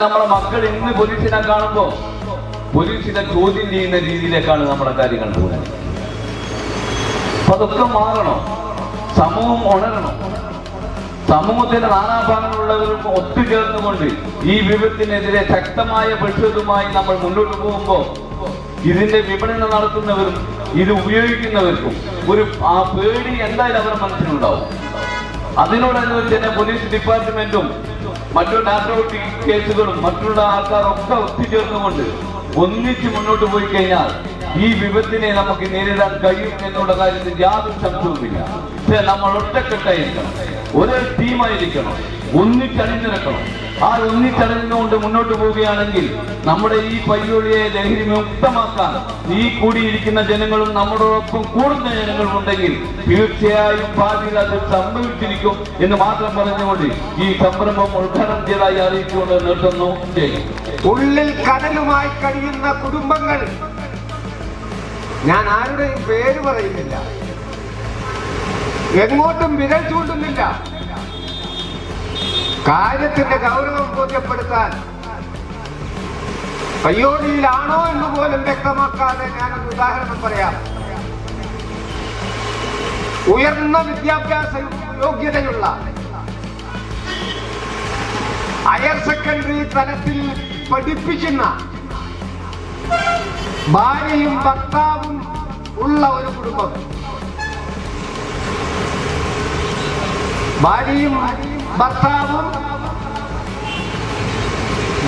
നമ്മളെ മക്കൾ ഇന്ന് പോലീസിനെ കാണുമ്പോ പോലീസിനെ ചോദ്യം ചെയ്യുന്ന രീതിയിലേക്കാണ് നമ്മുടെ കാര്യങ്ങൾ പോകുന്നത്. അപ്പൊ അതൊക്കെ മാറണം. സമൂഹം ഉണരണം. സമൂഹത്തിലെ നാനാഭാഗങ്ങളുള്ളവരും ഒത്തുചേർന്നുകൊണ്ട് ഈ വിപത്തിനെതിരെ ശക്തമായ പ്രതിഷേധവുമായി നമ്മൾ മുന്നോട്ട് പോകുമ്പോൾ ഇതിന്റെ വിപണനം നടത്തുന്നവരും ഇത് ഉപയോഗിക്കുന്നവർക്കും ഒരു പേടി എന്തായാലും അവരുടെ മനസ്സിലുണ്ടാവും. അതിനോടനുബന്ധിച്ച് തന്നെ പോലീസ് ഡിപ്പാർട്ട്മെന്റും മറ്റു നാർക്കോട്ടിക് കേസുകളും മറ്റുള്ള ആൾക്കാരൊക്കെ ഒത്തുചേർന്നുകൊണ്ട് ഒന്നിച്ച് മുന്നോട്ട് പോയി കഴിഞ്ഞാൽ ഈ വിപത്തിനെ നമുക്ക് നേരിടാൻ കഴിയും എന്നുള്ള കാര്യത്തിൽ യാതൊരു സംശയവുമില്ല. പക്ഷെ നമ്മൾ ഒറ്റക്കെട്ടായിരിക്കണം, ഒരേ ടീമായിരിക്കണം, ഒന്നിച്ചണിഞ്ഞിറക്കണം. ആ ഒന്നിച്ചണിഞ്ഞുകൊണ്ട് മുന്നോട്ട് പോവുകയാണെങ്കിൽ നമ്മുടെ ഈ പയ്യോളിയെ ലഹരി മുക്തമാക്കാൻ ഈ കൂടിയിരിക്കുന്ന ജനങ്ങളും നമ്മളോടൊപ്പം കൂടുന്ന ജനങ്ങളും ഉണ്ടെങ്കിൽ തീർച്ചയായും ഭാവിയിൽ അത് സംഭവിച്ചിരിക്കും എന്ന് മാത്രം പറഞ്ഞുകൊണ്ട് ഈ സംരംഭം ഉദ്ഘാടനം ചെയ്തതായി അറിയിച്ചുകൊണ്ട് നിർത്തുന്നു. ഉള്ളിൽ കടലുമായി കഴിയുന്ന കുടുംബങ്ങൾ, ഞാൻ ആരുടെയും പേര് പറയുന്നില്ല, എങ്ങോട്ടും വിരൽ ചൂണ്ടുന്നില്ല, കാര്യത്തിന്റെ ഗൗരവം ബോധ്യപ്പെടുത്താൻ പയ്യോടിയിലാണോ എന്ന് പോലും വ്യക്തമാക്കാതെ ഞാനൊരു ഉദാഹരണം പറയാം. ഉയർന്ന വിദ്യാഭ്യാസ യോഗ്യതയുള്ള ഹയർ സെക്കൻഡറി തലത്തിൽ പഠിപ്പിക്കുന്ന ഭാര്യയും ഭർത്താവും ഉള്ള ഒരു കുടുംബം, ഭാര്യയും ഭർത്താവും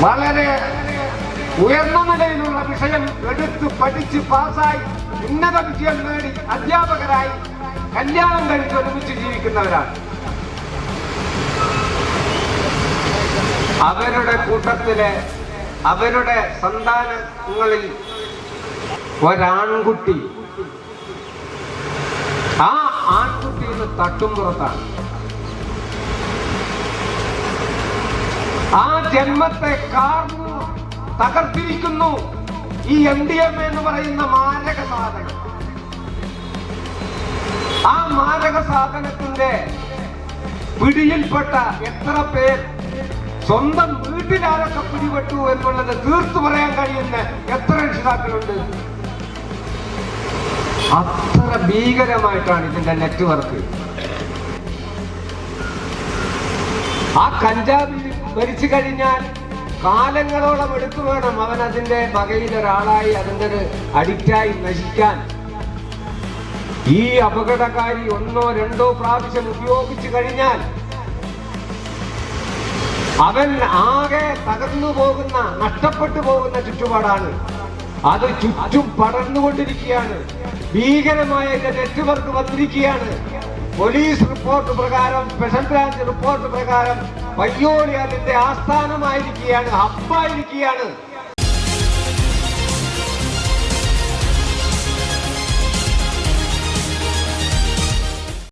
വളരെ ഉയർന്ന നിലയിലുള്ള വിഷയം എടുത്ത് പഠിച്ച് പാസ്സായി ഉന്നത വിജയം നേടി അധ്യാപകരായി കല്യാണം കഴിച്ച് ഒരുമിച്ച് ജീവിക്കുന്നവരാണ്. അവരുടെ കൂട്ടത്തിലെ അവരുടെ സന്താനങ്ങളിൽ ഒരാൺകുട്ടി, ആ ആൺകുട്ടി ഇന്ന് തട്ടുംപുറത്താണ്. ആ ജന്മത്തെ കാർന്നു തകർത്തിരിക്കുന്നു ഈ MDMA എന്ന് പറയുന്ന മാരക സാധനം. ആ മാരക സാധനത്തിന്റെ പിടിയിൽപ്പെട്ട എത്ര പേർ സ്വന്തം വീട്ടിലാരൊക്കെ പിടിപെട്ടു എന്നുള്ളത് തീർത്തു പറയാൻ കഴിയുന്ന എത്ര രക്ഷിതാക്കളുണ്ട്? അത്ര ഭീകരമായിട്ടാണ് ഇതിന്റെ നെറ്റ്വർക്ക്. ആ കഞ്ചാവിൽ ഭരിച്ചു കഴിഞ്ഞാൽ കാലങ്ങളോളം എടുത്തു വേണം അവൻ അതിന്റെ വകയിൽ ഒരാളായി അതിന്റെ ഒരു അഡിക്റ്റായി നശിക്കാൻ. ഈ അപകടകാരി 1 or 2 പ്രാവശ്യം ഉപയോഗിച്ചു കഴിഞ്ഞാൽ അവൻ ആകെ തകർന്നു പോകുന്ന, നഷ്ടപ്പെട്ടു പോകുന്ന ചുറ്റുപാടാണ്. അത് ചുറ്റും പടർന്നുകൊണ്ടിരിക്കുകയാണ്. ഭീകരമായ നെറ്റ്വർക്ക് വന്നിരിക്കുകയാണ്. പോലീസ് റിപ്പോർട്ട് പ്രകാരം, സ്പെഷ്യൽ ബ്രാഞ്ച് റിപ്പോർട്ട് പ്രകാരം പയ്യോളി അതിന്റെ ആസ്ഥാനമായിരിക്കുകയാണ്, ഹബ്ബായിരിക്കുകയാണ്.